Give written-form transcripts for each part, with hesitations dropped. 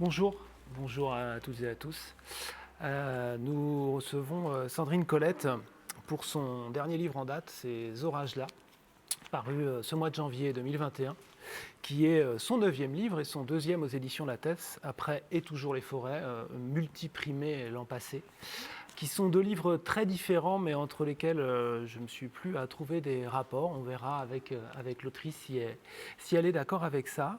Bonjour, bonjour à toutes et à tous. Nous recevons Sandrine Colette pour son dernier livre en date, Ces orages-là, paru ce mois de janvier 2021, qui est son 9e livre et son 2e aux éditions Lattès, après Et toujours les forêts, multiprimé l'an passé, qui sont 2 livres très différents, mais entre lesquels je ne me suis plus à trouver des rapports. On verra avec l'autrice si elle est d'accord avec ça.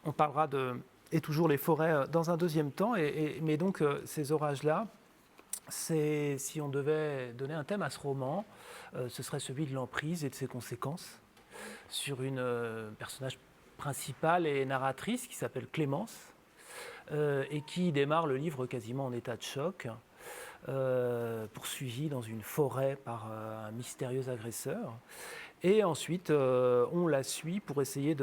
On parlera de Et toujours les forêts dans un deuxième temps, mais donc ces orages-là, si on devait donner un thème à ce roman, ce serait celui de l'emprise et de ses conséquences sur une personnage principale et narratrice qui s'appelle Clémence et qui démarre le livre quasiment en état de choc, poursuivie dans une forêt par un mystérieux agresseur. Et ensuite, on la suit pour essayer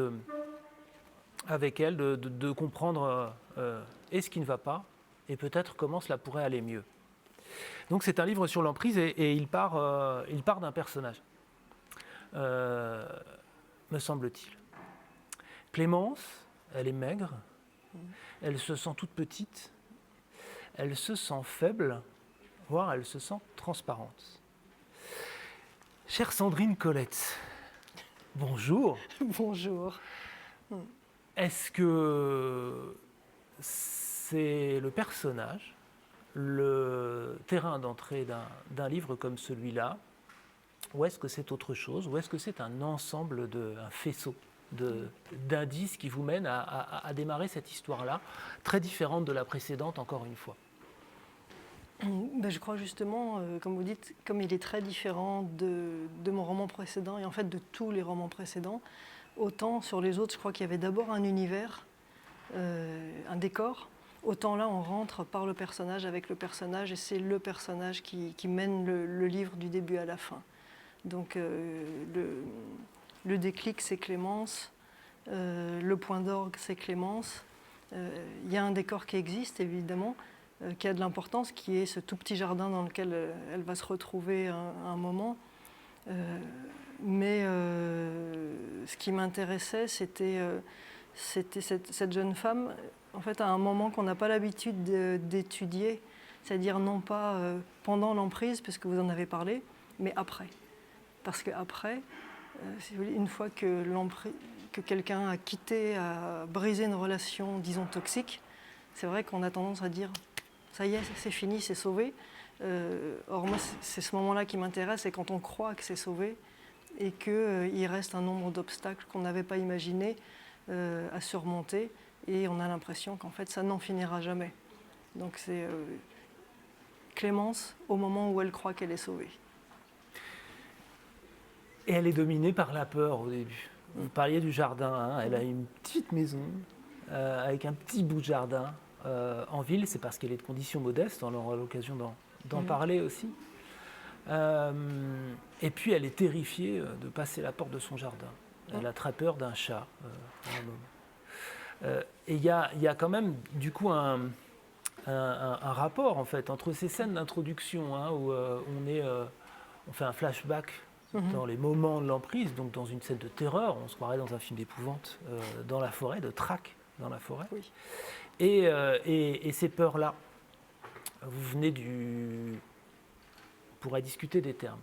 avec elle de comprendre ce qui ne va pas et peut-être comment cela pourrait aller mieux. Donc c'est un livre sur l'emprise et il part d'un personnage, me semble-t-il. Clémence, elle est maigre, elle se sent toute petite, elle se sent faible, voire elle se sent transparente. Chère Sandrine Colette, bonjour. Bonjour. Est-ce que c'est le personnage, le terrain d'entrée d'un livre comme celui-là, ou est-ce que c'est autre chose, ou est-ce que c'est un ensemble, un faisceau d'indices qui vous mène à démarrer cette histoire-là, très différente de la précédente, encore une fois? Je crois justement, comme vous dites, comme il est très différent de mon roman précédent, et en fait de tous les romans précédents, autant sur les autres, je crois qu'il y avait d'abord un univers, un décor, autant là on rentre par le personnage, avec le personnage, et c'est le personnage qui mène le livre du début à la fin. Donc le déclic, c'est Clémence, le point d'orgue, c'est Clémence. Il y a un décor qui existe, évidemment, qui a de l'importance, qui est ce tout petit jardin dans lequel elle va se retrouver à un moment. Mais ce qui m'intéressait, c'était cette jeune femme, en fait, à un moment qu'on n'a pas l'habitude d'étudier, c'est-à-dire non pas pendant l'emprise, puisque vous en avez parlé, mais après. Parce qu'après, si vous voulez, une fois que quelqu'un a quitté, a brisé une relation, disons, toxique, c'est vrai qu'on a tendance à dire « ça y est, c'est fini, c'est sauvé ». Or, moi, c'est ce moment-là qui m'intéresse, c'est quand on croit que c'est sauvé et qu'il reste un nombre d'obstacles qu'on n'avait pas imaginé à surmonter, et on a l'impression qu'en fait, ça n'en finira jamais. Donc c'est Clémence au moment où elle croit qu'elle est sauvée. Et elle est dominée par la peur au début. Vous parliez du jardin, hein, elle a une petite maison avec un petit bout de jardin en ville, c'est parce qu'elle est de conditions modestes, on aura l'occasion d'en parler aussi. Et puis elle est terrifiée de passer la porte de son jardin. Elle a très peur d'un chat à un moment. Et il y a quand même du coup un rapport en fait entre ces scènes d'introduction hein, où on fait un flashback dans les moments de l'emprise, donc dans une scène de terreur, on se croirait dans un film d'épouvante dans la forêt, de traque dans la forêt. Oui. Et ces peurs-là, vous venez on pourrait discuter des termes,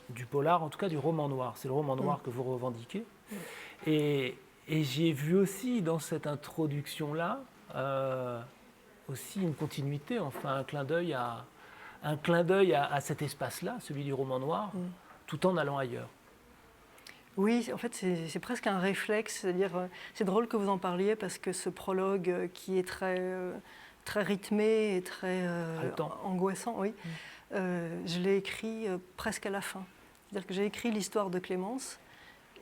du polar, en tout cas du roman noir. C'est le roman noir que vous revendiquez. Et j'y ai vu aussi dans cette introduction-là aussi une continuité, enfin un clin d'œil à cet espace-là, celui du roman noir, tout en allant ailleurs. Oui, en fait, c'est presque un réflexe. C'est-à-dire, c'est drôle que vous en parliez parce que ce prologue qui est très rythmé et très angoissant, oui, je l'ai écrit presque à la fin. C'est-à-dire que j'ai écrit l'histoire de Clémence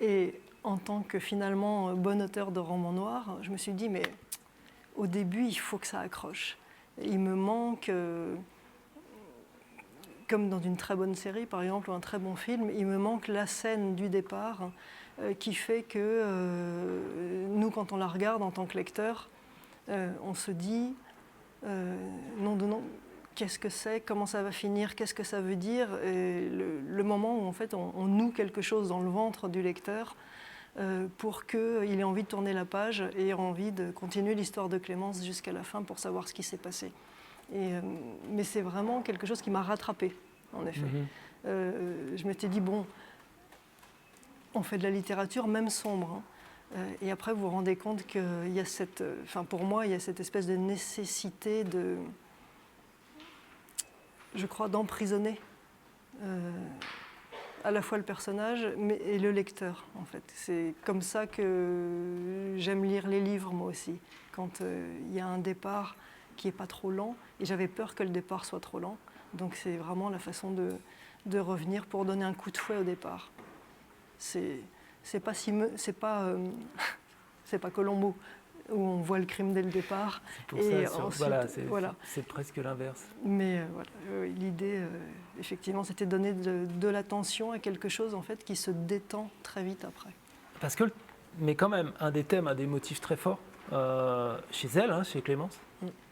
et en tant que finalement bon auteur de romans noirs, je me suis dit, mais au début, il faut que ça accroche. Il me manque... comme dans une très bonne série, par exemple, ou un très bon film, il me manque la scène du départ qui fait que nous, quand on la regarde en tant que lecteur, on se dit nom de nom, qu'est-ce que c'est, comment ça va finir, qu'est-ce que ça veut dire, et le moment où en fait on noue quelque chose dans le ventre du lecteur pour qu'il ait envie de tourner la page et envie de continuer l'histoire de Clémence jusqu'à la fin pour savoir ce qui s'est passé. Mais c'est vraiment quelque chose qui m'a rattrapée, en effet. Je m'étais dit, bon, on fait de la littérature, même sombre, hein. Et après, vous vous rendez compte qu'il y a pour moi, il y a cette espèce de nécessité je crois, d'emprisonner à la fois le personnage et le lecteur, en fait. C'est comme ça que j'aime lire les livres, moi aussi. Quand il y a un départ qui n'est pas trop lent, et j'avais peur que le départ soit trop lent. Donc c'est vraiment la façon de revenir pour donner un coup de fouet au départ. C'est pas Colombo où on voit le crime dès le départ. C'est pour ça, c'est presque l'inverse. Mais l'idée, effectivement, c'était de donner de l'attention à quelque chose en fait qui se détend très vite après. Mais quand même, un des motifs très forts chez elle, hein, chez Clémence,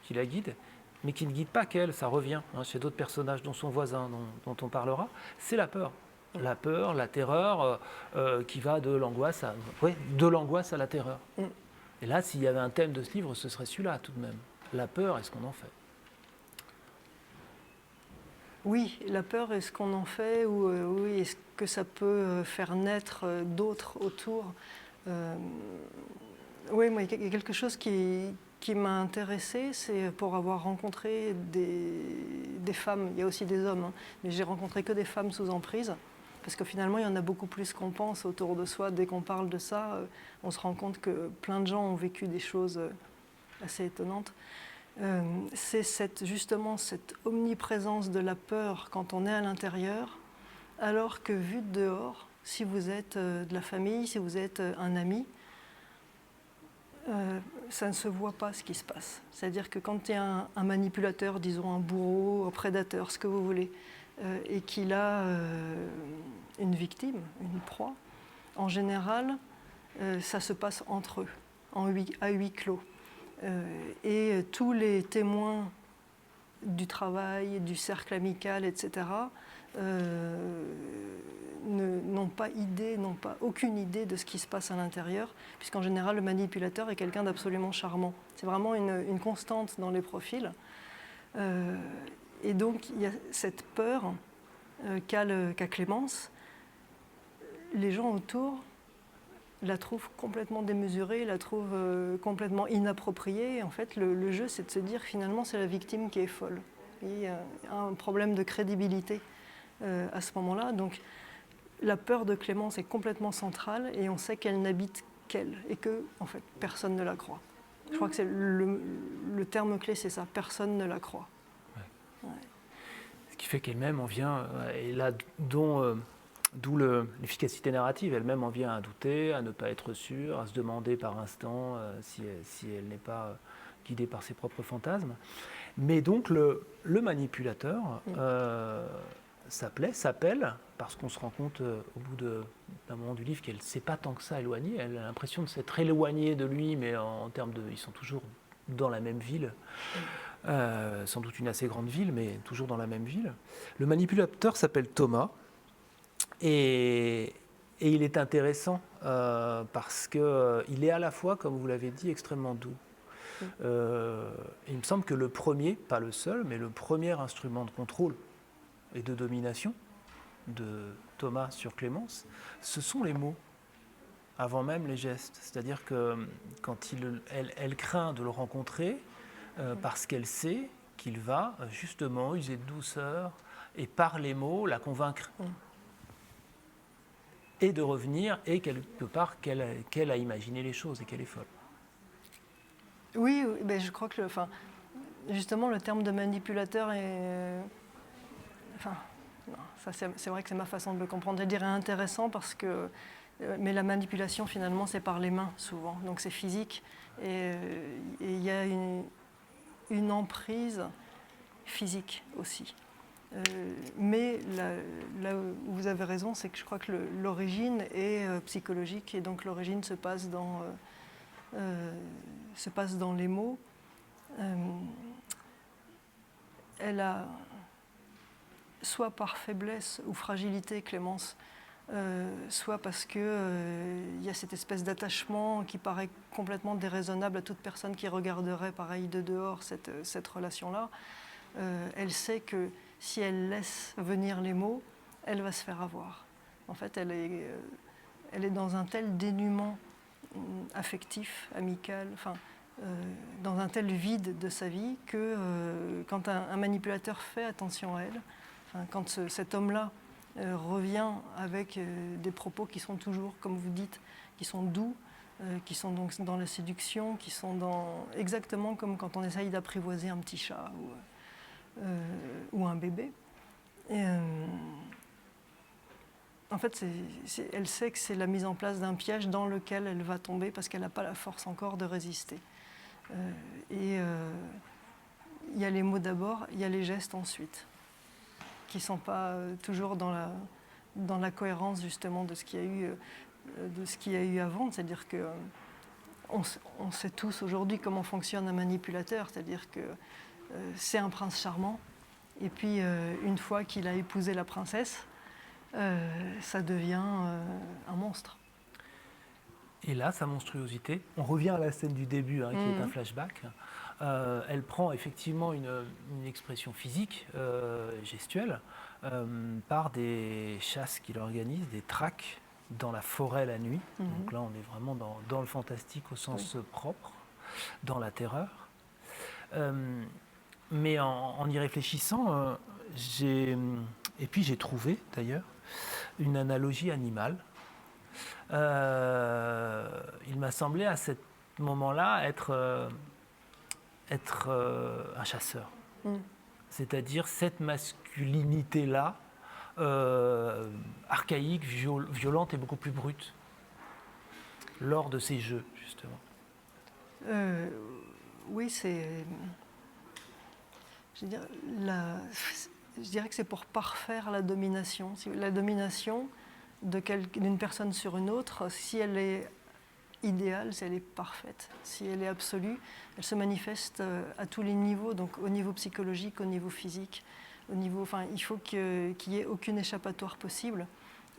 qui la guide, mais qui ne guide pas qu'elle, ça revient chez d'autres personnages, dont son voisin, dont on parlera, c'est la peur. La peur, la terreur, qui va de l'angoisse à la terreur. Et là, s'il y avait un thème de ce livre, ce serait celui-là tout de même. La peur, est-ce qu'on en fait ? Oui, la peur, est-ce qu'on en fait ou oui, est-ce que ça peut faire naître d'autres autour ? Oui, moi, il y a quelque chose qui m'a intéressée, c'est pour avoir rencontré des femmes, il y a aussi des hommes, hein, mais j'ai rencontré que des femmes sous emprise. Parce que finalement, il y en a beaucoup plus qu'on pense autour de soi. Dès qu'on parle de ça, on se rend compte que plein de gens ont vécu des choses assez étonnantes. C'est justement cette omniprésence de la peur quand on est à l'intérieur, alors que vu de dehors, si vous êtes de la famille, si vous êtes un ami, ça ne se voit pas ce qui se passe. C'est-à-dire que quand il y a un manipulateur, disons un bourreau, un prédateur, ce que vous voulez, et qu'il a une victime, une proie, en général, ça se passe entre eux, à huis clos. Et tous les témoins du travail, du cercle amical, etc., n'ont pas aucune idée de ce qui se passe à l'intérieur, puisqu'en général, le manipulateur est quelqu'un d'absolument charmant. C'est vraiment une constante dans les profils. Et donc, il y a cette peur qu'a Clémence. Les gens autour la trouvent complètement démesurée, la trouvent complètement inappropriée. En fait, le jeu, c'est de se dire finalement, c'est la victime qui est folle. Il y a un problème de crédibilité à ce moment-là. Donc, la peur de Clémence est complètement centrale et on sait qu'elle n'habite qu'elle et que, en fait, personne ne la croit. Je crois que c'est le terme clé, c'est ça. Personne ne la croit. Ouais. Ce qui fait qu'elle-même en vient, et là, d'où l'efficacité narrative, elle-même en vient à douter, à ne pas être sûre, à se demander par instant si elle n'est pas guidée par ses propres fantasmes. Mais donc le manipulateur s'appelle, parce qu'on se rend compte au bout d'un moment du livre qu'elle ne s'est pas tant que ça éloignée, elle a l'impression de s'être éloignée de lui, mais en termes de... Ils sont toujours dans la même ville. Sans doute une assez grande ville, mais toujours dans la même ville. Le manipulateur s'appelle Thomas, et il est intéressant parce qu'il est à la fois, comme vous l'avez dit, extrêmement doux. Il me semble que le premier, pas le seul, mais le premier instrument de contrôle et de domination de Thomas sur Clémence, ce sont les mots, avant même les gestes. C'est-à-dire que quand elle craint de le rencontrer, parce qu'elle sait qu'il va justement user de douceur et par les mots la convaincre. Et de revenir, et quelque part qu'elle a imaginé les choses et qu'elle est folle. Oui, ben je crois que justement le terme de manipulateur est... c'est vrai que c'est ma façon de le comprendre. Je dirais intéressant parce que... Mais la manipulation finalement c'est par les mains souvent, donc c'est physique. Et il y a une emprise physique aussi. Mais là où vous avez raison, c'est que je crois que l'origine est psychologique et donc l'origine se passe dans les mots. Elle a, soit par faiblesse ou fragilité, Clémence, soit parce qu'il y a cette espèce d'attachement qui paraît complètement déraisonnable à toute personne qui regarderait pareil de dehors cette relation-là. Elle sait que si elle laisse venir les mots, elle va se faire avoir. En fait, elle est dans un tel dénuement affectif, amical, dans un tel vide de sa vie que quand un manipulateur fait attention à elle, quand cet homme-là revient avec des propos qui sont toujours, comme vous dites, qui sont doux, qui sont donc dans la séduction, qui sont exactement comme quand on essaye d'apprivoiser un petit chat ou un bébé. Et, en fait, elle sait que c'est la mise en place d'un piège dans lequel elle va tomber parce qu'elle n'a pas la force encore de résister. Il y a les mots d'abord, il y a les gestes ensuite, qui ne sont pas toujours dans la cohérence justement de ce qu'il y a eu avant. C'est-à-dire que on sait tous aujourd'hui comment fonctionne un manipulateur, c'est-à-dire que c'est un prince charmant, et puis une fois qu'il a épousé la princesse, ça devient un monstre. Et là, sa monstruosité, on revient à la scène du début, qui est un flashback. Elle prend effectivement une expression physique, gestuelle, par des chasses qu'il organise, des traques dans la forêt la nuit. Donc là, on est vraiment dans le fantastique au sens propre, dans la terreur. Mais en y réfléchissant, j'ai trouvé d'ailleurs une analogie animale. Il m'a semblé à ce moment-là être un chasseur. C'est-à-dire cette masculinité-là, archaïque, violente et beaucoup plus brute, lors de ces jeux, justement. Oui, c'est... Je dirais que c'est pour parfaire la domination. La domination d'une personne sur une autre, si elle est idéale, si elle est parfaite, si elle est absolue, elle se manifeste à tous les niveaux, donc au niveau psychologique, au niveau physique, il faut qu'il n'y ait aucune échappatoire possible.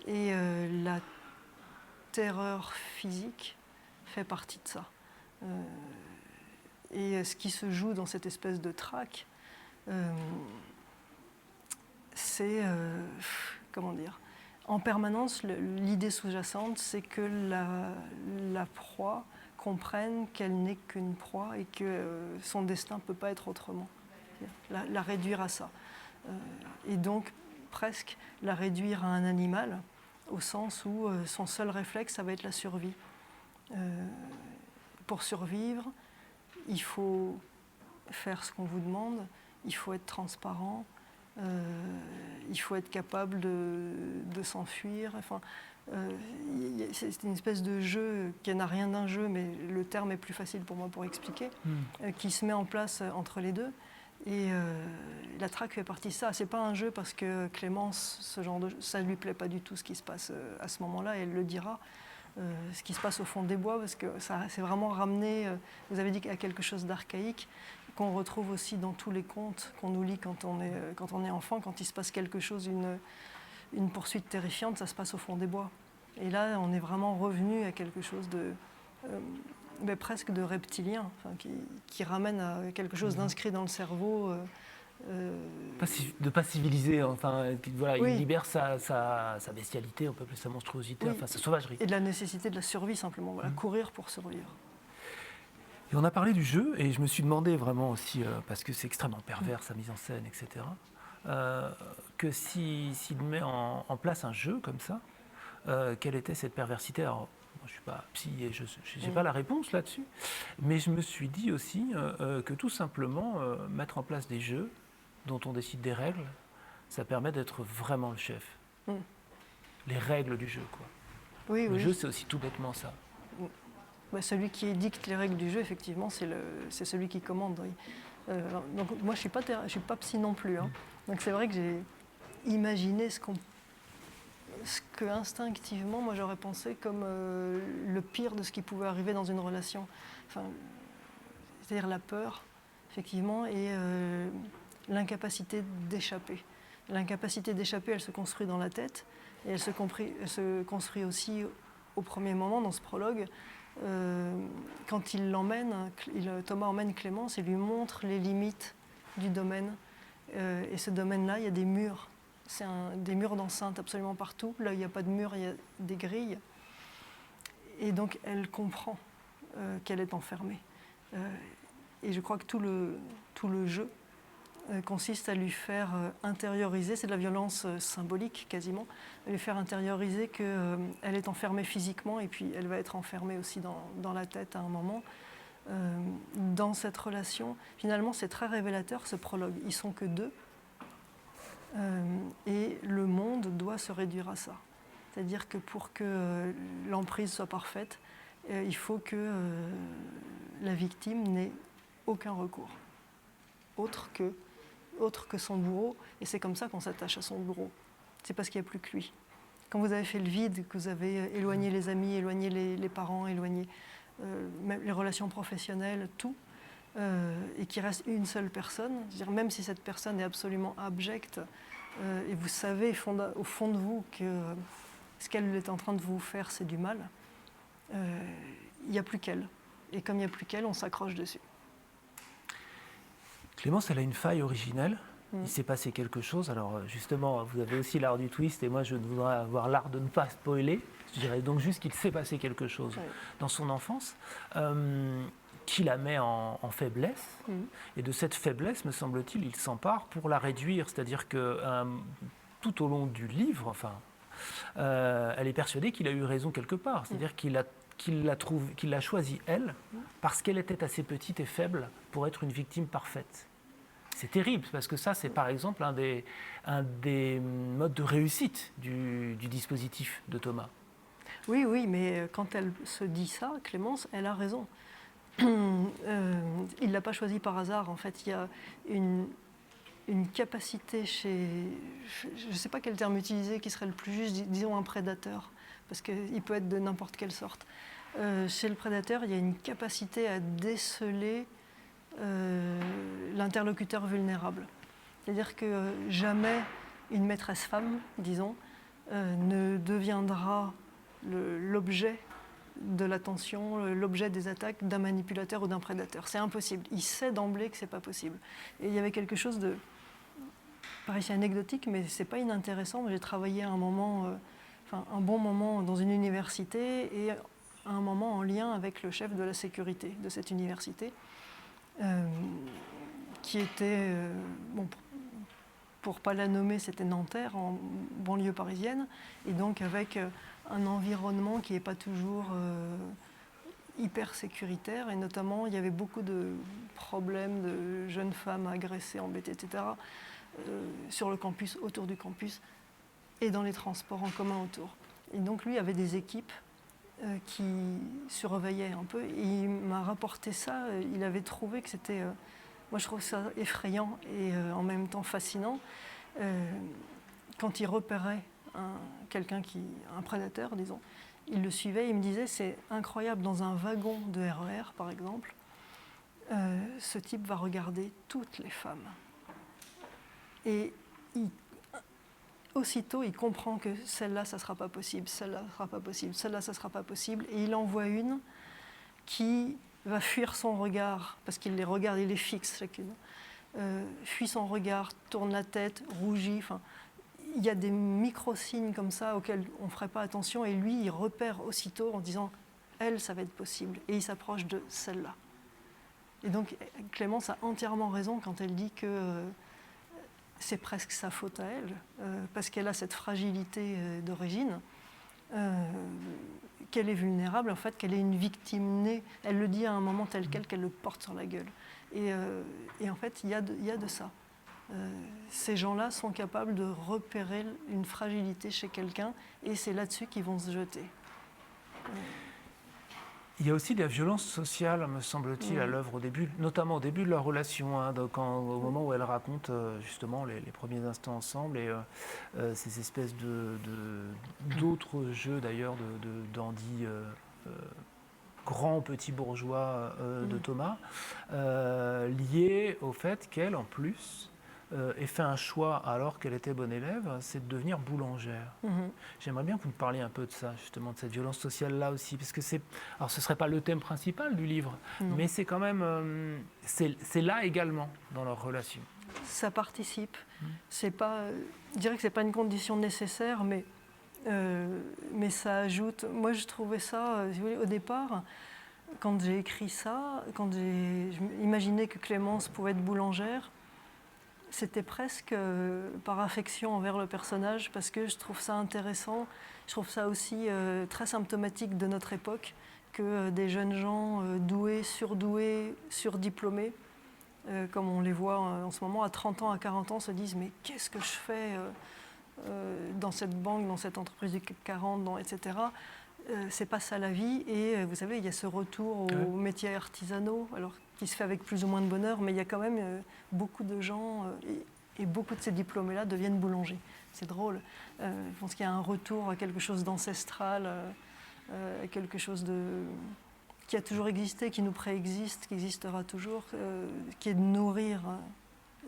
Et la terreur physique fait partie de ça. Et ce qui se joue dans cette espèce de traque, c'est, comment dire, en permanence, l'idée sous-jacente, c'est que la proie comprenne qu'elle n'est qu'une proie et que son destin ne peut pas être autrement. La réduire à ça. Et donc, presque la réduire à un animal, au sens où son seul réflexe, ça va être la survie. Pour survivre, il faut faire ce qu'on vous demande, il faut être transparent, il faut être capable de s'enfuir. C'est une espèce de jeu qui n'a rien d'un jeu, mais le terme est plus facile pour moi pour expliquer, qui se met en place entre les deux. Et la traque fait partie de ça. C'est pas un jeu parce que Clémence, ça lui plaît pas du tout ce qui se passe à ce moment-là, et elle le dira. Ce qui se passe au fond des bois, parce que ça c'est vraiment ramené, vous avez dit, à quelque chose d'archaïque, qu'on retrouve aussi dans tous les contes qu'on nous lit quand on est enfant. Quand il se passe quelque chose, une poursuite terrifiante, ça se passe au fond des bois. Et là, on est vraiment revenu à quelque chose de presque de reptilien, qui ramène à quelque chose d'inscrit dans le cerveau. De pas civiliser, voilà, oui. Il libère sa bestialité, on peut appeler sa monstruosité, oui. Sa sauvagerie. Et de la nécessité de la survie, simplement, voilà, courir pour survivre. Et on a parlé du jeu, et je me suis demandé vraiment aussi, parce que c'est extrêmement pervers, sa mise en scène, etc., que s'il met en place un jeu comme ça, quelle était cette perversité? Alors, moi, je ne suis pas psy et je n'ai pas la réponse là-dessus, mais je me suis dit aussi que tout simplement, mettre en place des jeux dont on décide des règles, ça permet d'être vraiment le chef. Les règles du jeu, quoi. Oui, le jeu, c'est aussi tout bêtement ça. Celui qui dicte les règles du jeu, effectivement, c'est celui qui commande. Oui. Donc moi, je ne suis pas psy non plus. Hein. Donc c'est vrai que j'ai imaginé ce que instinctivement, moi, j'aurais pensé comme le pire de ce qui pouvait arriver dans une relation. C'est-à-dire la peur, effectivement, et l'incapacité d'échapper. L'incapacité d'échapper, elle se construit dans la tête. Et elle se construit aussi au premier moment dans ce prologue. Quand Thomas emmène Clémence et lui montre les limites du domaine. Et ce domaine-là, il y a des murs. C'est des murs d'enceinte absolument partout. Là, il n'y a pas de murs, il y a des grilles. Et donc, elle comprend qu'elle est enfermée. Et je crois que tout le jeu consiste à lui faire intérioriser, c'est de la violence symbolique quasiment, à lui faire intérioriser qu'elle est enfermée physiquement et puis elle va être enfermée aussi dans la tête à un moment. Dans cette relation, finalement c'est très révélateur ce prologue, ils sont que deux et le monde doit se réduire à ça. C'est-à-dire que pour que l'emprise soit parfaite, il faut que la victime n'ait aucun recours, autre que son bourreau, et c'est comme ça qu'on s'attache à son bourreau. C'est parce qu'il n'y a plus que lui. Quand vous avez fait le vide, que vous avez éloigné les amis, éloigné les parents, éloigné les relations professionnelles, tout, et qu'il reste une seule personne, c'est-à-dire même si cette personne est absolument abjecte, et vous savez au fond de vous que ce qu'elle est en train de vous faire, c'est du mal, il n'y a plus qu'elle. Et comme il n'y a plus qu'elle, on s'accroche dessus. Clémence, elle a une faille originelle. Il s'est passé quelque chose. Alors justement, vous avez aussi l'art du twist et moi je voudrais avoir l'art de ne pas spoiler. Je dirais donc juste qu'il s'est passé quelque chose dans son enfance qui la met en faiblesse. Et de cette faiblesse, me semble-t-il, il s'empare pour la réduire. C'est-à-dire que tout au long du livre, elle est persuadée qu'il a eu raison quelque part. C'est-à-dire qu'il l'a choisie, elle, parce qu'elle était assez petite et faible pour être une victime parfaite. C'est terrible, parce que ça, c'est par exemple un des modes de réussite du dispositif de Thomas. Oui, mais quand elle se dit ça, Clémence, elle a raison. Il ne l'a pas choisi par hasard. En fait, il y a une capacité chez... Je ne sais pas quel terme utiliser qui serait le plus juste, disons un prédateur, parce qu'il peut être de n'importe quelle sorte. Chez le prédateur, il y a une capacité à déceler l'interlocuteur vulnérable. C'est-à-dire que jamais une maîtresse femme, disons, ne deviendra l'objet de l'attention, l'objet des attaques d'un manipulateur ou d'un prédateur. C'est impossible. Il sait d'emblée que ce n'est pas possible. Et il y avait quelque chose de, pareil, anecdotique, mais ce n'est pas inintéressant. J'ai travaillé un bon moment dans une université et un moment en lien avec le chef de la sécurité de cette université, qui était, pour ne pas la nommer, c'était Nanterre, en banlieue parisienne, et donc avec un environnement qui n'est pas toujours hyper sécuritaire, et notamment il y avait beaucoup de problèmes de jeunes femmes agressées, embêtées, etc., sur le campus, autour du campus, et dans les transports en commun autour. Et donc lui avait des équipes qui surveillaient un peu, et il m'a rapporté ça, il avait trouvé que c'était... moi je trouve ça effrayant et en même temps fascinant. Quand il repérait un prédateur, disons, il le suivait, il me disait, c'est incroyable, dans un wagon de RER par exemple, ce type va regarder toutes les femmes. Et aussitôt, il comprend que celle-là, ça ne sera pas possible, celle-là, ça ne sera pas possible, celle-là, ça ne sera pas possible. Et il en voit une qui va fuir son regard, parce qu'il les regarde, il les fixe chacune, fuit son regard, tourne la tête, rougit. Il y a des micro-signes comme ça auxquels on ne ferait pas attention. Et lui, il repère aussitôt en disant « elle, ça va être possible ». Et il s'approche de celle-là. Et donc, Clémence a entièrement raison quand elle dit que c'est presque sa faute à elle, parce qu'elle a cette fragilité d'origine, qu'elle est vulnérable, en fait, qu'elle est une victime née. Elle le dit à un moment tel quel qu'elle le porte sur la gueule. Et en fait, il y a de ça. Ces gens-là sont capables de repérer une fragilité chez quelqu'un, et c'est là-dessus qu'ils vont se jeter. Il y a aussi de la violence sociale, me semble-t-il, à l'œuvre au début, notamment au début de leur relation, au moment où elle raconte justement les premiers instants ensemble et ces espèces d'autres jeux d'ailleurs de dandy grand petit bourgeois de Thomas, liés au fait qu'elle, en plus, ait fait un choix alors qu'elle était bonne élève, c'est de devenir boulangère. J'aimerais bien que vous me parliez un peu de ça, justement, de cette violence sociale-là aussi, parce que alors ce ne serait pas le thème principal du livre, mais c'est quand même, c'est là également dans leur relation. Ça participe. C'est pas, je dirais que c'est pas une condition nécessaire, mais ça ajoute. Moi, je trouvais ça, si vous voulez, au départ, quand j'ai écrit ça, quand j'ai imaginé que Clémence pouvait être boulangère, c'était presque par affection envers le personnage, parce que je trouve ça intéressant. Je trouve ça aussi très symptomatique de notre époque, que des jeunes gens doués, surdiplômés, comme on les voit en ce moment, à 30 ans, à 40 ans, se disent « mais qu'est-ce que je fais dans cette banque, dans cette entreprise du CAC 40, etc. » C'est pas ça la vie. Et vous savez, il y a ce retour aux métiers artisanaux, alors qui se fait avec plus ou moins de bonheur, mais il y a quand même beaucoup de gens, et beaucoup de ces diplômés-là deviennent boulangers. C'est drôle. Je pense qu'il y a un retour à quelque chose d'ancestral, quelque chose qui a toujours existé, qui nous préexiste, qui existera toujours, qui est de nourrir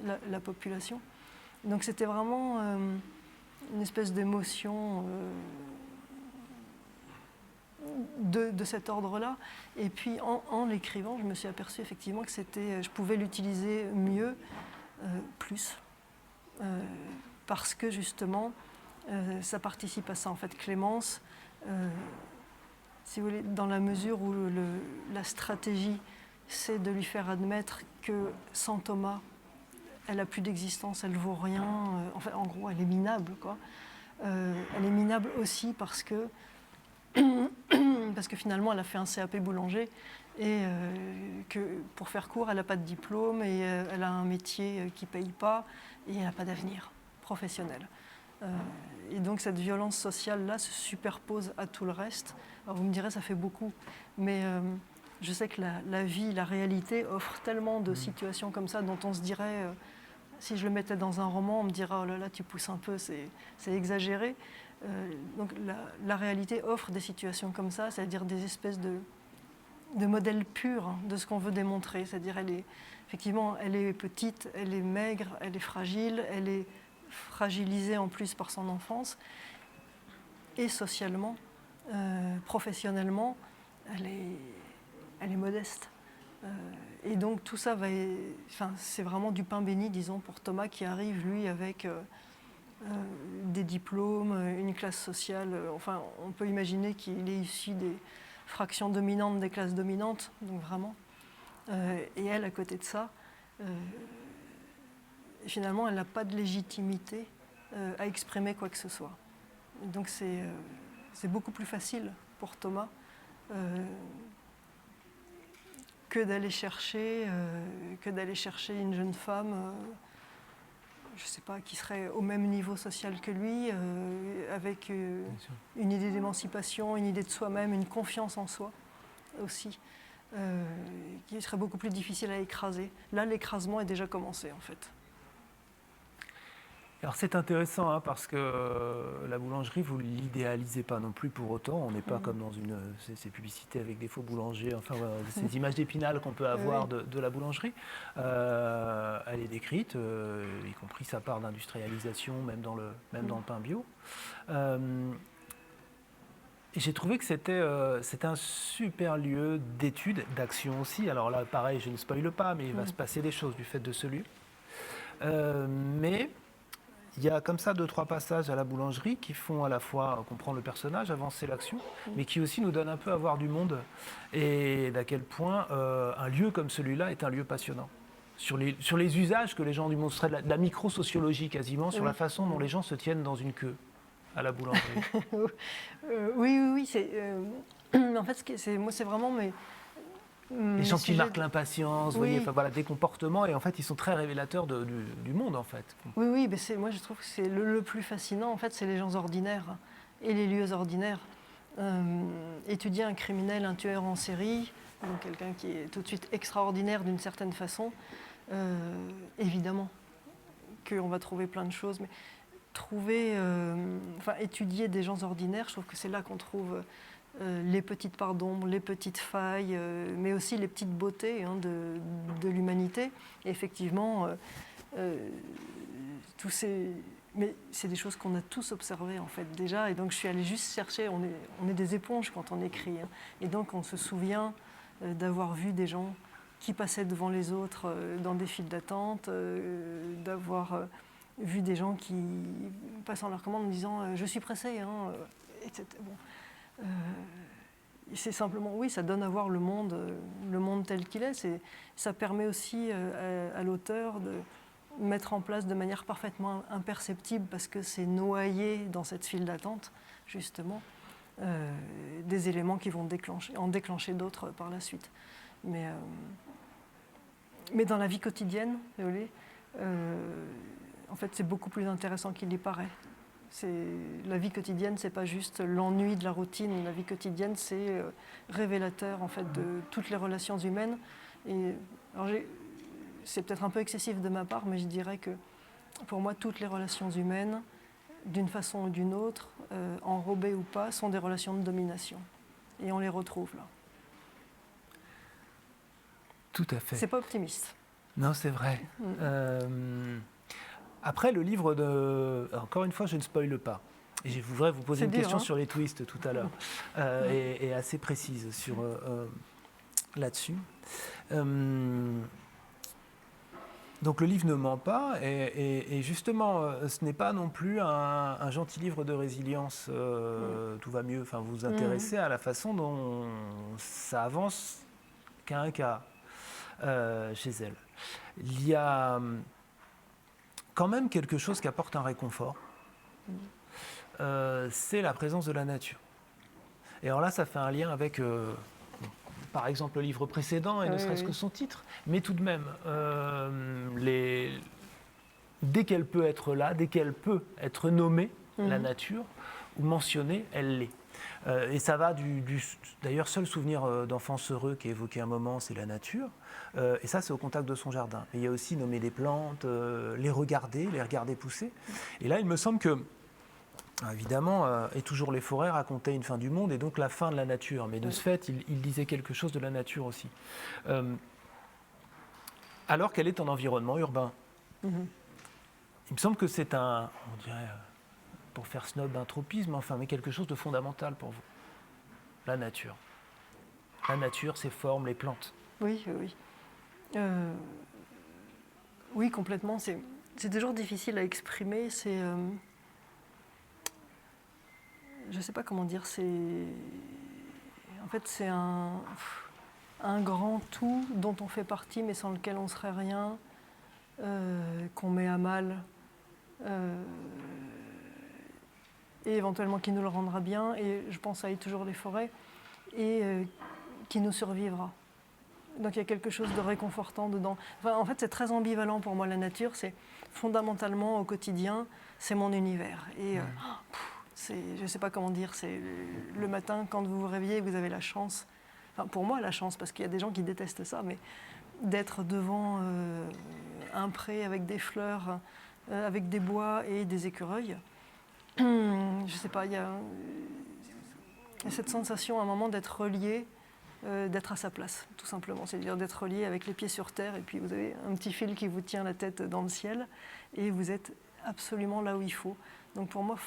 la population. Donc c'était vraiment une espèce d'émotion de cet ordre-là. Et puis en l'écrivant, je me suis aperçue effectivement que je pouvais l'utiliser mieux, plus, parce que justement, ça participe à ça. En fait, Clémence, si vous voulez, dans la mesure où la stratégie, c'est de lui faire admettre que sans Thomas, elle n'a plus d'existence, elle ne vaut rien. Enfin, en gros, elle est minable, quoi. Elle est minable aussi parce que finalement, elle a fait un CAP boulanger et que, pour faire court, elle n'a pas de diplôme et elle a un métier qui ne paye pas et elle n'a pas d'avenir professionnel. Et donc cette violence sociale-là se superpose à tout le reste. Alors vous me direz, ça fait beaucoup, mais je sais que la vie, la réalité offre tellement de situations comme ça dont on se dirait, si je le mettais dans un roman, on me dirait, oh là là, tu pousses un peu, c'est exagéré. Donc la réalité offre des situations comme ça, c'est-à-dire des espèces de modèles purs de ce qu'on veut démontrer. C'est-à-dire, effectivement, elle est petite, elle est maigre, elle est fragile, elle est fragilisée en plus par son enfance. Et socialement, professionnellement, elle est modeste. Et donc tout ça c'est vraiment du pain béni, disons, pour Thomas qui arrive, lui, avec des diplômes, une classe sociale. Enfin, on peut imaginer qu'il est issu des fractions dominantes des classes dominantes, donc vraiment. Et elle, à côté de ça, finalement, elle n'a pas de légitimité à exprimer quoi que ce soit. Et donc c'est beaucoup plus facile pour Thomas que d'aller chercher une jeune femme, je ne sais pas, qui serait au même niveau social que lui, avec une idée d'émancipation, une idée de soi-même, une confiance en soi aussi, qui serait beaucoup plus difficile à écraser. Là, l'écrasement est déjà commencé, en fait. Alors c'est intéressant hein, parce que la boulangerie, vous ne l'idéalisez pas non plus pour autant. On n'est pas comme dans ces publicités avec des faux boulangers, enfin ces images d'Épinal qu'on peut avoir de la boulangerie. Elle est décrite, y compris sa part d'industrialisation, même dans le pain bio. Et j'ai trouvé que c'était un super lieu d'étude, d'action aussi. Alors là, pareil, je ne spoile pas, mais il va se passer des choses du fait de ce lieu. Mais il y a comme ça 2-3 passages à la boulangerie qui font à la fois comprendre le personnage, avancer l'action, mais qui aussi nous donnent un peu à voir du monde et d'à quel point un lieu comme celui-là est un lieu passionnant. Sur les usages que les gens du monde, ce serait de la micro-sociologie quasiment, sur la façon dont les gens se tiennent dans une queue à la boulangerie. Oui. En fait, moi, c'est vraiment les gens qui marquent l'impatience, voyez, voilà, des comportements, et en fait, ils sont très révélateurs du monde, en fait. Oui, mais moi, je trouve que c'est le plus fascinant, en fait, c'est les gens ordinaires et les lieux ordinaires. Étudier un criminel, un tueur en série, donc quelqu'un qui est tout de suite extraordinaire d'une certaine façon, évidemment qu'on va trouver plein de choses, mais étudier des gens ordinaires, je trouve que c'est là qu'on trouve les petites parts d'ombre, les petites failles, mais aussi les petites beautés de l'humanité. Et effectivement, tous ces... Mais c'est des choses qu'on a tous observées en fait déjà, et donc je suis allée juste chercher, on est des éponges quand on écrit, hein. Et donc on se souvient d'avoir vu des gens qui passaient devant les autres dans des files d'attente, d'avoir vu des gens qui passant leur commande en disant je suis pressé, hein, etc. Bon. C'est simplement, oui, ça donne à voir le monde tel qu'il est. Ça permet aussi à l'auteur de mettre en place de manière parfaitement imperceptible, parce que c'est noyé dans cette file d'attente, justement, des éléments qui vont en déclencher d'autres par la suite. Mais dans la vie quotidienne, vous voyez, en fait, c'est beaucoup plus intéressant qu'il y paraît. La vie quotidienne, c'est pas juste l'ennui de la routine. La vie quotidienne, c'est révélateur en fait de toutes les relations humaines. Et alors c'est peut-être un peu excessif de ma part, mais je dirais que pour moi, toutes les relations humaines, d'une façon ou d'une autre, enrobées ou pas, sont des relations de domination. Et on les retrouve là. Tout à fait. C'est pas optimiste. Non, c'est vrai. Après, le livre encore une fois, je ne spoile pas. Et je voudrais vous poser une question sur les twists tout à l'heure, et assez précise là-dessus. Donc le livre ne ment pas, et justement, ce n'est pas non plus un gentil livre de résilience, tout va mieux. Enfin, vous vous intéressez à la façon dont ça avance cas un cas chez elle. Il y a quand même quelque chose qui apporte un réconfort, c'est la présence de la nature. Et alors là, ça fait un lien avec, par exemple, le livre précédent, et ne serait-ce que son titre, mais tout de même, dès qu'elle peut être là, dès qu'elle peut être nommée, la nature, ou mentionnée, elle l'est. Et ça va d'ailleurs, seul souvenir d'enfance heureux qui est évoqué un moment, c'est la nature. Et ça, c'est au contact de son jardin. Et il y a aussi nommer les plantes, les regarder pousser. Et là, il me semble que, évidemment, et toujours les forêts racontaient une fin du monde, et donc la fin de la nature. Mais de ce fait, il disait quelque chose de la nature aussi. Alors qu'elle est en environnement urbain. Il me semble que c'est on dirait, pour faire snob, un tropisme, enfin, mais quelque chose de fondamental pour vous. La nature. La nature, ses formes, les plantes. Oui. Oui, complètement. C'est toujours difficile à exprimer. Je ne sais pas comment dire. En fait, c'est un grand tout dont on fait partie, mais sans lequel on ne serait rien, qu'on met à mal, et éventuellement qui nous le rendra bien. Et je pense à toujours les forêts, et qui nous survivra. Donc il y a quelque chose de réconfortant dedans. Enfin, en fait, c'est très ambivalent pour moi, la nature. C'est fondamentalement, au quotidien, c'est mon univers. Et je ne sais pas comment dire, c'est le matin, quand vous vous réveillez, vous avez la chance, enfin pour moi la chance, parce qu'il y a des gens qui détestent ça, mais d'être devant un pré avec des fleurs, avec des bois et des écureuils. Je ne sais pas, il y a cette sensation à un moment d'être relié, d'être à sa place, tout simplement. C'est-à-dire d'être relié avec les pieds sur terre, et puis vous avez un petit fil qui vous tient la tête dans le ciel, et vous êtes absolument là où il faut. Donc pour moi,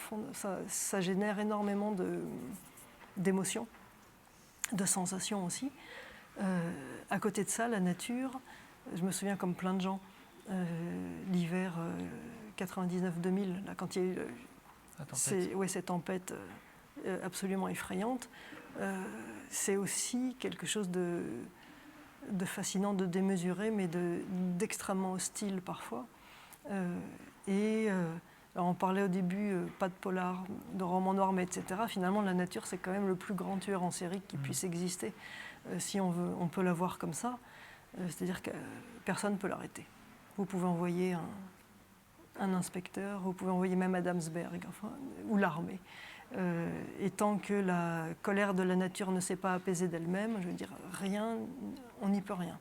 ça génère énormément d'émotions, de sensations aussi. À côté de ça, la nature, je me souviens comme plein de gens, l'hiver 99-2000, là, quand il y a eu cette tempête absolument effrayante, c'est aussi quelque chose de fascinant, de démesuré, mais d'extrêmement hostile parfois. Alors on parlait au début, pas de polar, de roman noir, mais etc. Finalement, la nature, c'est quand même le plus grand tueur en série qui puisse exister. Si on veut, on peut la voir comme ça. C'est-à-dire que personne ne peut l'arrêter. Vous pouvez envoyer un inspecteur, vous pouvez envoyer même Adamsberg, ou l'armée. Et tant que la colère de la nature ne s'est pas apaisée d'elle-même, je veux dire, rien, on n'y peut rien.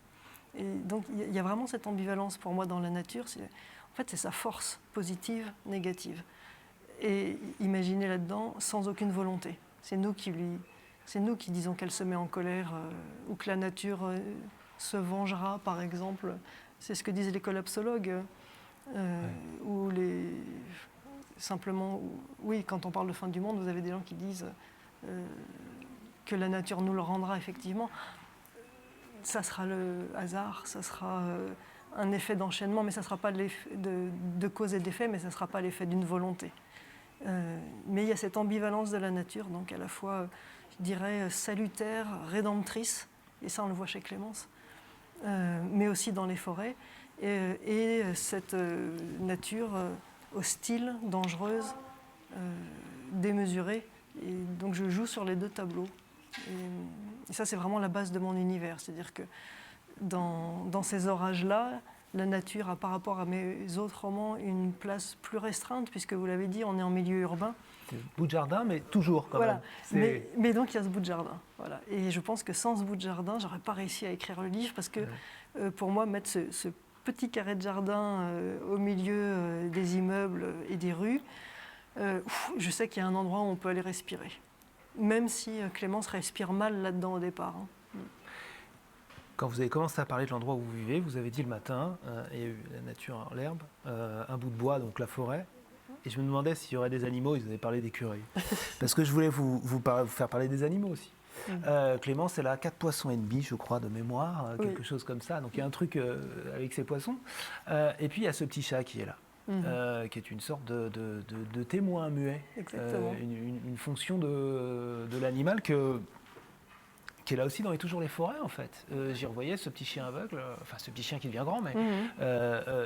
Et donc il y a vraiment cette ambivalence pour moi dans la nature. En fait, c'est sa force positive, négative. Et imaginez là-dedans sans aucune volonté. C'est nous qui disons qu'elle se met en colère, ou que la nature se vengera, par exemple. C'est ce que disent les collapsologues. Ou simplement, oui, quand on parle de fin du monde, vous avez des gens qui disent que la nature nous le rendra effectivement. Ça sera le hasard, ça sera un effet d'enchaînement, mais ça ne sera pas l'effet de cause et d'effet, mais ça ne sera pas l'effet d'une volonté. Mais il y a cette ambivalence de la nature, donc à la fois, je dirais, salutaire, rédemptrice, et ça on le voit chez Clémence, mais aussi dans les forêts, et cette nature hostile, dangereuse, démesurée. Et donc je joue sur les deux tableaux. Et ça, c'est vraiment la base de mon univers. C'est-à-dire que dans ces orages-là, la nature a, par rapport à mes autres romans, une place plus restreinte, puisque vous l'avez dit, on est en milieu urbain. C'est un bout de jardin, mais toujours quand voilà. même. Mais donc, il y a ce bout de jardin. Voilà. Et je pense que sans ce bout de jardin, je n'aurais pas réussi à écrire le livre, parce que pour moi, mettre ce petit carré de jardin au milieu des immeubles et des rues, je sais qu'il y a un endroit où on peut aller respirer. Même si Clémence respire mal là-dedans au départ. Quand vous avez commencé à parler de l'endroit où vous vivez, vous avez dit le matin, il y a eu la nature, l'herbe, un bout de bois, donc la forêt. Et je me demandais s'il y aurait des animaux, ils avaient parlé d'écureuils. Parce que je voulais vous faire parler des animaux aussi. Clémence, elle a 4 poissons et demi, je crois, de mémoire, quelque chose comme ça. Donc il y a un truc avec ces poissons. Et puis il y a ce petit chat qui est là. Qui est une sorte de témoin muet, une fonction de l'animal qui est là aussi dans Toujours les forêts en fait. J'y revoyais ce petit chien aveugle, enfin ce petit chien qui devient grand, mais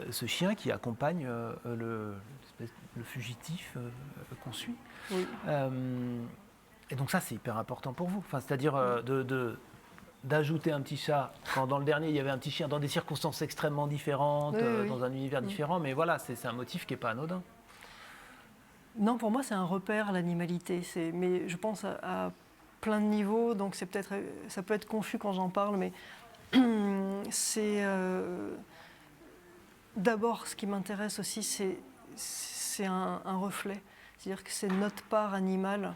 ce chien qui accompagne le fugitif qu'on suit. Oui. Et donc ça c'est hyper important pour vous, enfin, c'est-à-dire d'ajouter un petit chat, quand dans le dernier il y avait un petit chien dans des circonstances extrêmement différentes, dans un univers différent, mais voilà, c'est un motif qui n'est pas anodin. Non, pour moi c'est un repère, l'animalité, mais je pense à plein de niveaux, donc ça peut être confus quand j'en parle, mais c'est d'abord ce qui m'intéresse aussi, c'est un reflet, c'est-à-dire que c'est notre part animale.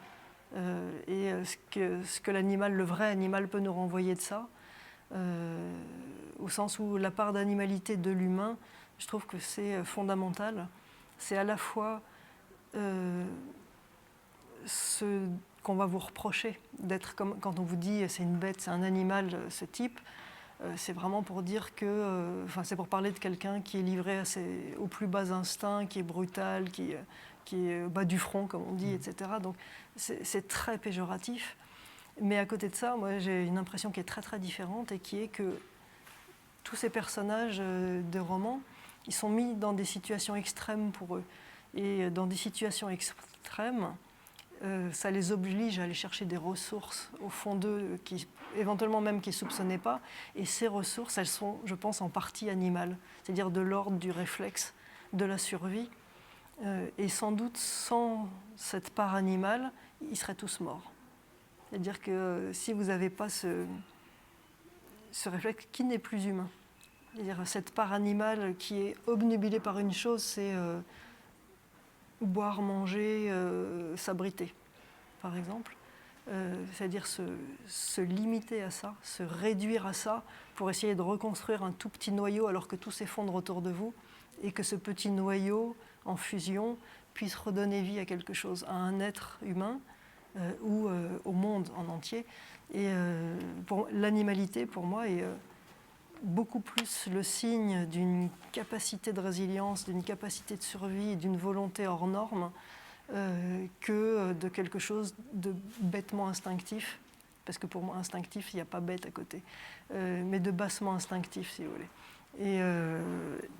Et ce que l'animal, le vrai animal peut nous renvoyer de ça, au sens où la part d'animalité de l'humain, je trouve que c'est fondamental. C'est à la fois ce qu'on va vous reprocher, d'être comme quand on vous dit c'est une bête, c'est un animal, ce type, c'est vraiment pour dire que, c'est pour parler de quelqu'un qui est livré aux plus bas instincts, qui est brutal, qui est bas du front, comme on dit, etc. Donc c'est très péjoratif. Mais à côté de ça, moi j'ai une impression qui est très très différente et qui est que tous ces personnages de romans, ils sont mis dans des situations extrêmes pour eux. Et dans des situations extrêmes, ça les oblige à aller chercher des ressources au fond d'eux, éventuellement même qu'ils ne soupçonnaient pas. Et ces ressources, elles sont, je pense, en partie animales, c'est-à-dire de l'ordre du réflexe, de la survie. Et sans doute, sans cette part animale, ils seraient tous morts. C'est-à-dire que si vous n'avez pas ce réflexe qui n'est plus humain, c'est-à-dire cette part animale qui est obnubilée par une chose, c'est boire, manger, s'abriter, par exemple. C'est-à-dire se limiter à ça, se réduire à ça pour essayer de reconstruire un tout petit noyau alors que tout s'effondre autour de vous et que ce petit noyau en fusion puisse redonner vie à quelque chose, à un être humain ou au monde en entier. Et l'animalité, pour moi, est beaucoup plus le signe d'une capacité de résilience, d'une capacité de survie, d'une volonté hors norme que de quelque chose de bêtement instinctif, parce que pour moi, instinctif, il n'y a pas bête à côté, mais de bassement instinctif, si vous voulez.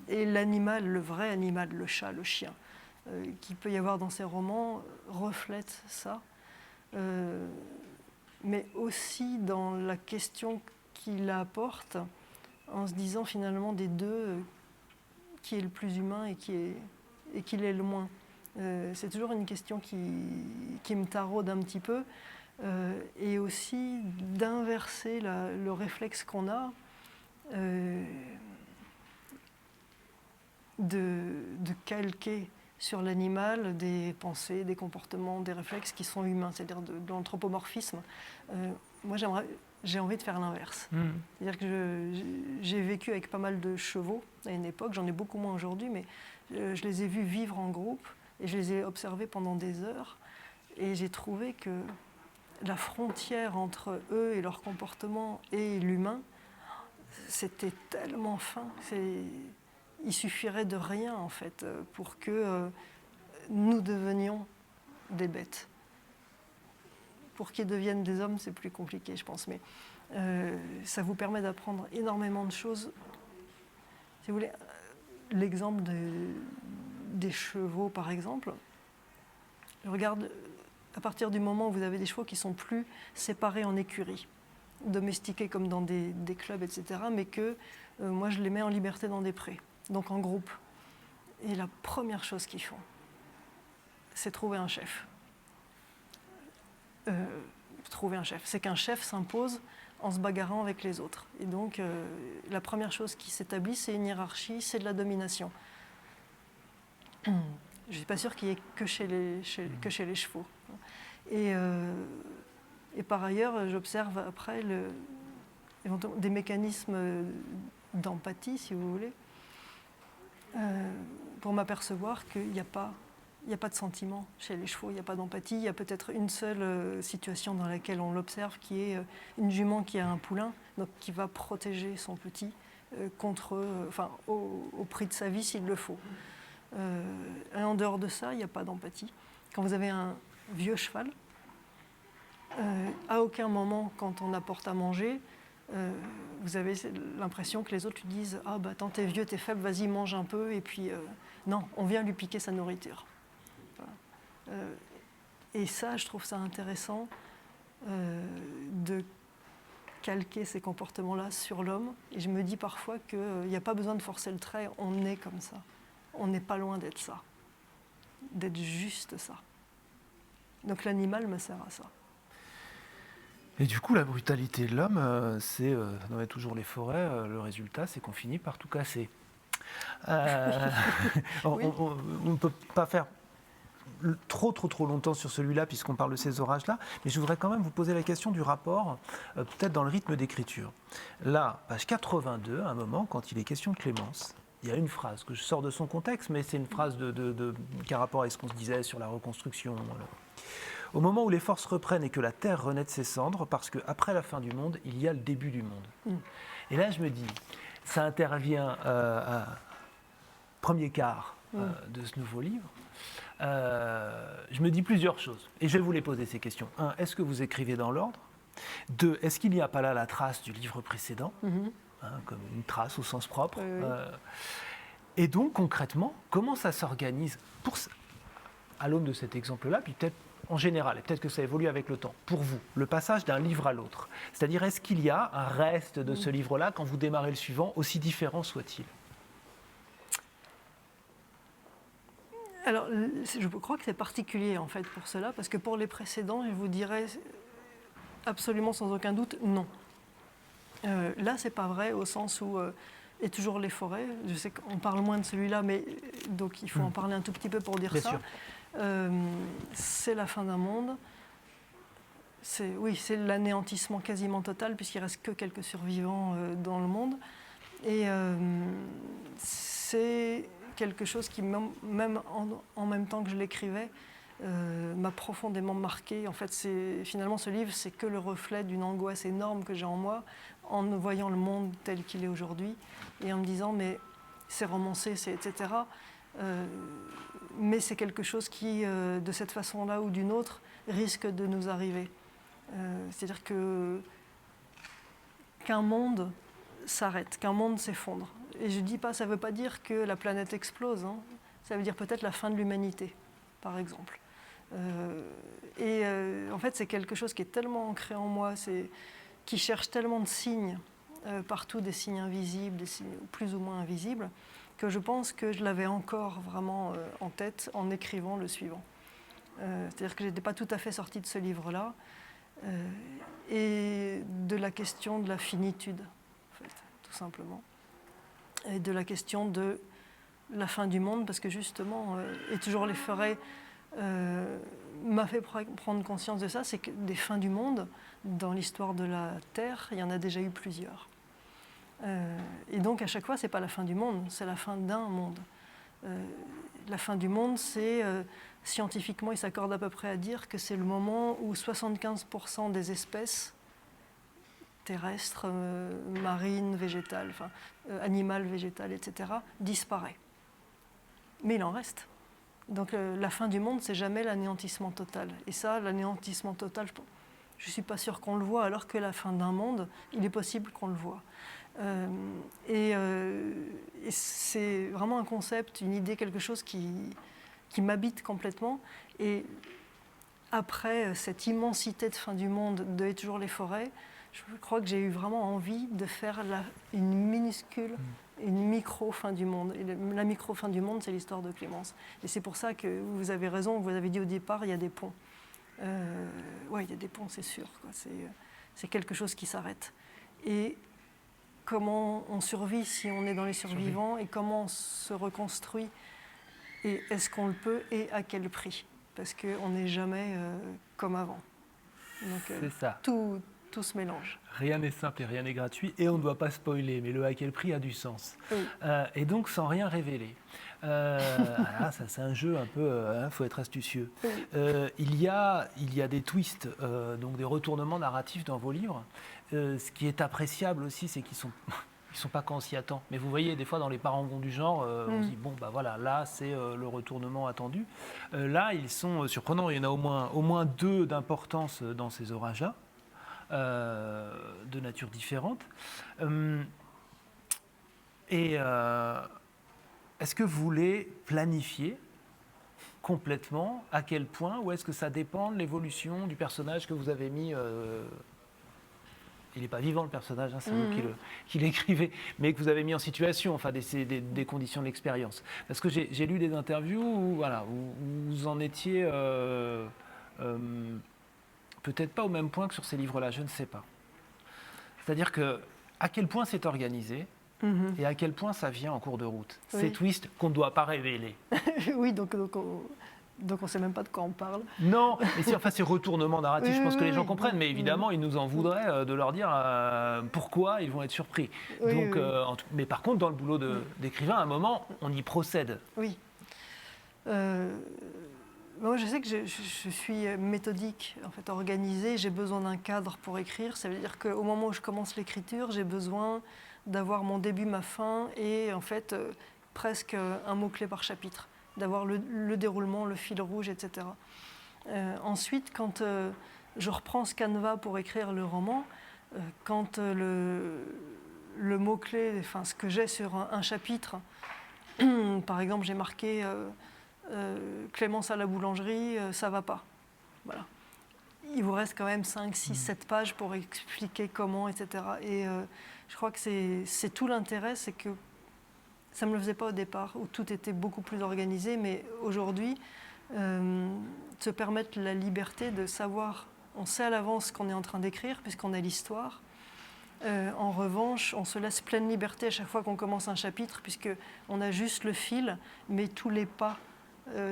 Et l'animal, le vrai animal, le chat, le chien, qu'il peut y avoir dans ces romans, reflète ça, mais aussi dans la question qu'il apporte, en se disant finalement des deux qui est le plus humain et qui l'est le moins. C'est toujours une question qui me taraude un petit peu, et aussi d'inverser le réflexe qu'on a de calquer sur l'animal des pensées, des comportements, des réflexes qui sont humains, c'est-à-dire de l'anthropomorphisme. Moi, j'ai envie de faire l'inverse. C'est-à-dire que j'ai vécu avec pas mal de chevaux à une époque, j'en ai beaucoup moins aujourd'hui, mais je les ai vus vivre en groupe et je les ai observés pendant des heures. Et j'ai trouvé que la frontière entre eux et leur comportement et l'humain, c'était tellement fin. Il suffirait de rien, en fait, pour que nous devenions des bêtes. Pour qu'ils deviennent des hommes, c'est plus compliqué, je pense. Mais ça vous permet d'apprendre énormément de choses. Si vous voulez, l'exemple des chevaux, par exemple, je regarde à partir du moment où vous avez des chevaux qui sont plus séparés en écuries, domestiqués comme dans des clubs, etc., mais que moi, je les mets en liberté dans des prés, donc en groupe. Et la première chose qu'ils font, c'est trouver un chef. C'est qu'un chef s'impose en se bagarrant avec les autres. Et donc, la première chose qui s'établit, c'est une hiérarchie, c'est de la domination. Je ne suis pas sûre qu'il y ait que chez les chevaux. Et par ailleurs, j'observe après des mécanismes d'empathie, si vous voulez, pour m'apercevoir qu'il n'y a pas de sentiment chez les chevaux, il n'y a pas d'empathie. Il y a peut-être une seule situation dans laquelle on l'observe, qui est une jument qui a un poulain, donc qui va protéger son petit au prix de sa vie s'il le faut. En dehors de ça, il n'y a pas d'empathie. Quand vous avez un vieux cheval, à aucun moment, quand on apporte à manger, vous avez l'impression que les autres lui disent « Ah, bah, tant t'es vieux, t'es faible, vas-y, mange un peu. » Et puis, non, on vient lui piquer sa nourriture. Voilà. Et ça, je trouve ça intéressant de calquer ces comportements-là sur l'homme. Et je me dis parfois qu'il n'y a pas besoin de forcer le trait, on est comme ça. On n'est pas loin d'être ça, d'être juste ça. Donc l'animal me sert à ça. Et du coup, la brutalité de l'homme, c'est dans toujours les forêts, le résultat, c'est qu'on finit par tout casser. Oui. On ne peut pas faire trop longtemps sur celui-là, puisqu'on parle de ces orages-là, mais je voudrais quand même vous poser la question du rapport, peut-être dans le rythme d'écriture. Là, page 82, à un moment, quand il est question de Clémence, il y a une phrase que je sors de son contexte, mais c'est une phrase qui a rapport avec ce qu'on se disait sur la reconstruction. Voilà. Au moment où les forces reprennent et que la terre renaît de ses cendres, parce qu'après la fin du monde, il y a le début du monde. Et là, je me dis, ça intervient à premier quart de ce nouveau livre. Je me dis plusieurs choses, et je vais vous les poser ces questions. 1, est-ce que vous écrivez dans l'ordre ? 2, est-ce qu'il n'y a pas là la trace du livre précédent, comme une trace au sens propre ? Et donc, concrètement, comment ça s'organise à l'aune de cet exemple-là, puis peut-être en général, et peut-être que ça évolue avec le temps, pour vous, le passage d'un livre à l'autre. C'est-à-dire, est-ce qu'il y a un reste de ce livre-là, quand vous démarrez le suivant, aussi différent soit-il ? Alors, je crois que c'est particulier, en fait, pour cela, parce que pour les précédents, je vous dirais absolument sans aucun doute non. Là, c'est pas vrai, au sens où... et toujours les forêts, je sais qu'on parle moins de celui-là, mais donc il faut en parler un tout petit peu pour dire ça. C'est la fin d'un monde. C'est l'anéantissement quasiment total, puisqu'il ne reste que quelques survivants dans le monde. Et c'est quelque chose qui, même en même temps que je l'écrivais, m'a profondément marqué. En fait, finalement, ce livre, c'est que le reflet d'une angoisse énorme que j'ai en moi, en voyant le monde tel qu'il est aujourd'hui, et en me disant, mais c'est romancé, c'est etc. Mais c'est quelque chose qui, de cette façon-là ou d'une autre, risque de nous arriver. C'est-à-dire qu'un monde s'arrête, qu'un monde s'effondre. Et je dis pas, ça ne veut pas dire que la planète explose, hein. Ça veut dire peut-être la fin de l'humanité, par exemple. En fait, c'est quelque chose qui est tellement ancré en moi, qui cherche tellement de signes, partout des signes invisibles, des signes plus ou moins invisibles, que je pense que je l'avais encore vraiment en tête en écrivant le suivant. C'est-à-dire que je n'étais pas tout à fait sortie de ce livre-là, et de la question de la finitude, en fait, tout simplement, et de la question de la fin du monde, parce que justement, et toujours les forêts m'a fait prendre conscience de ça, c'est que des fins du monde, dans l'histoire de la Terre, il y en a déjà eu plusieurs. Et donc à chaque fois, ce n'est pas la fin du monde, c'est la fin d'un monde. La fin du monde, c'est scientifiquement, ils s'accordent à peu près à dire que c'est le moment où 75% des espèces terrestres, marines, végétales, animales, végétales, etc., disparaît. Mais il en reste. Donc la fin du monde, c'est jamais l'anéantissement total. Et ça, l'anéantissement total, je ne suis pas sûre qu'on le voit, alors que la fin d'un monde, il est possible qu'on le voit. Et c'est vraiment un concept, une idée, quelque chose qui m'habite complètement. Et après cette immensité de fin du monde de Et toujours les forêts, je crois que j'ai eu vraiment envie de faire une minuscule, une micro-fin du monde. Et la micro-fin du monde, c'est l'histoire de Clémence. Et c'est pour ça que vous avez raison, vous avez dit au départ, il y a des ponts. Oui, il y a des ponts, c'est sûr, quoi. C'est quelque chose qui s'arrête. Et comment on survit si on est dans les survivants et comment on se reconstruit et est-ce qu'on le peut et à quel prix? Parce qu'on n'est jamais comme avant. Donc c'est ça. Tout se mélange. Rien n'est simple et rien n'est gratuit et on ne doit pas spoiler, mais le à quel prix a du sens. Oui. Et donc sans rien révéler. Ça c'est un jeu un peu, faut être astucieux. Oui. Il y a des twists, donc des retournements narratifs dans vos livres. Ce qui est appréciable aussi, c'est qu'ils sont pas quand on s'y attend. Mais vous voyez, des fois dans les parangons du genre, on se dit bon bah voilà, là c'est le retournement attendu. Là ils sont surprenants. Il y en a au moins deux d'importance dans ces orages-là. De nature différente. Est-ce que vous voulez planifier complètement à quel point, ou est-ce que ça dépend de l'évolution du personnage que vous avez mis il n'est pas vivant le personnage, hein, c'est vous qui l'écrivez, mais que vous avez mis en situation, enfin des conditions de l'expérience. Parce que j'ai lu des interviews où vous en étiez peut-être pas au même point que sur ces livres-là, je ne sais pas. C'est-à-dire à quel point c'est organisé et à quel point ça vient en cours de route. Oui. Ces twists qu'on ne doit pas révéler. Oui, donc on ne sait même pas de quoi on parle. Non, mais ces retournements narratifs, je pense que les gens comprennent, mais oui. évidemment, ils nous en voudraient de leur dire pourquoi ils vont être surpris. Oui, donc, oui. Mais par contre, dans le boulot d'écrivain, à un moment, on y procède. Oui. Moi, je sais que je suis méthodique, en fait, organisée. J'ai besoin d'un cadre pour écrire. Ça veut dire qu'au moment où je commence l'écriture, j'ai besoin d'avoir mon début, ma fin et en fait presque un mot-clé par chapitre, d'avoir le déroulement, le fil rouge, etc. Ensuite, quand je reprends ce canevas pour écrire le roman, quand le mot-clé, enfin ce que j'ai sur un chapitre, par exemple, j'ai marqué Clémence à la boulangerie, ça va pas. Voilà. Il vous reste quand même 5, 6, 7 pages pour expliquer comment, etc. Et je crois que c'est tout l'intérêt, c'est que ça ne me le faisait pas au départ, où tout était beaucoup plus organisé, mais aujourd'hui, se permettre la liberté de savoir, on sait à l'avance ce qu'on est en train d'écrire, puisqu'on a l'histoire. En revanche, on se laisse pleine liberté à chaque fois qu'on commence un chapitre, puisqu'on a juste le fil, mais tous les pas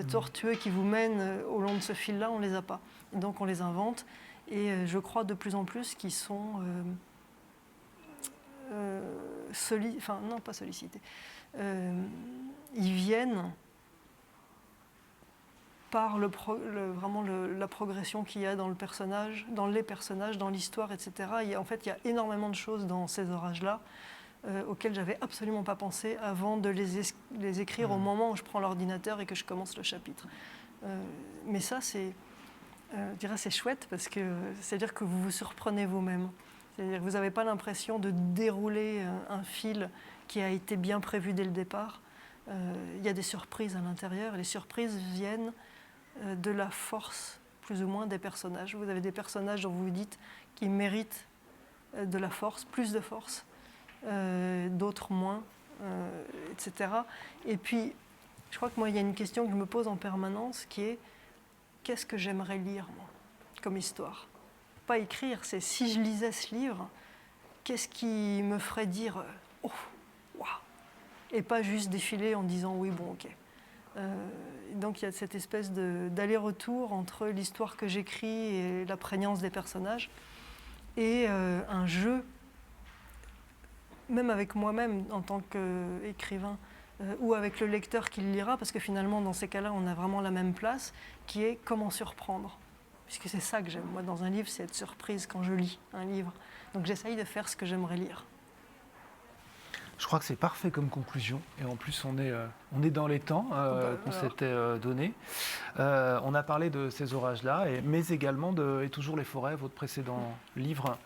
tortueux qui vous mènent au long de ce fil-là, on ne les a pas. Et donc on les invente, et je crois de plus en plus qu'ils sont non pas sollicités. Ils viennent par vraiment la progression qu'il y a dans le personnage, dans les personnages, dans l'histoire, etc. En fait, il y a énormément de choses dans ces orages-là auxquelles j'avais absolument pas pensé avant de les écrire au moment où je prends l'ordinateur et que je commence le chapitre. Mais ça, je dirais, c'est chouette parce que c'est-à-dire que vous vous surprenez vous-même. C'est-à-dire que vous n'avez pas l'impression de dérouler un fil qui a été bien prévu dès le départ. Il y a des surprises à l'intérieur et les surprises viennent de la force, plus ou moins, des personnages. Vous avez des personnages dont vous vous dites qu'ils méritent de la force, plus de force, d'autres moins, etc. Et puis, je crois que moi, il y a une question que je me pose en permanence qui est qu'est-ce que j'aimerais lire, moi, comme histoire? Pas écrire, c'est si je lisais ce livre, qu'est-ce qui me ferait dire oh, waouh, et pas juste défiler en disant oui, bon, ok. Donc il y a cette espèce d'aller-retour entre l'histoire que j'écris et la prégnance des personnages, et un jeu, même avec moi-même en tant qu'écrivain, ou avec le lecteur qui le lira, parce que finalement dans ces cas-là on a vraiment la même place, qui est comment surprendre. Puisque c'est ça que j'aime, moi, dans un livre, c'est être surprise quand je lis un livre. Donc j'essaye de faire ce que j'aimerais lire. Je crois que c'est parfait comme conclusion. Et en plus, on est dans les temps qu'on s'était donnés. On a parlé de ces orages-là, mais également de Et toujours les forêts, votre précédent livre,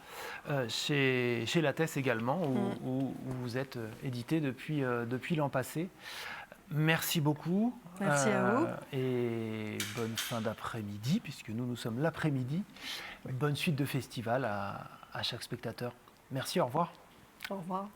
chez Lattès également, où vous êtes édité depuis l'an passé. Merci beaucoup. Merci à vous. Et bonne fin d'après-midi, puisque nous sommes l'après-midi. Bonne suite de festival à chaque spectateur. Merci, au revoir. Au revoir.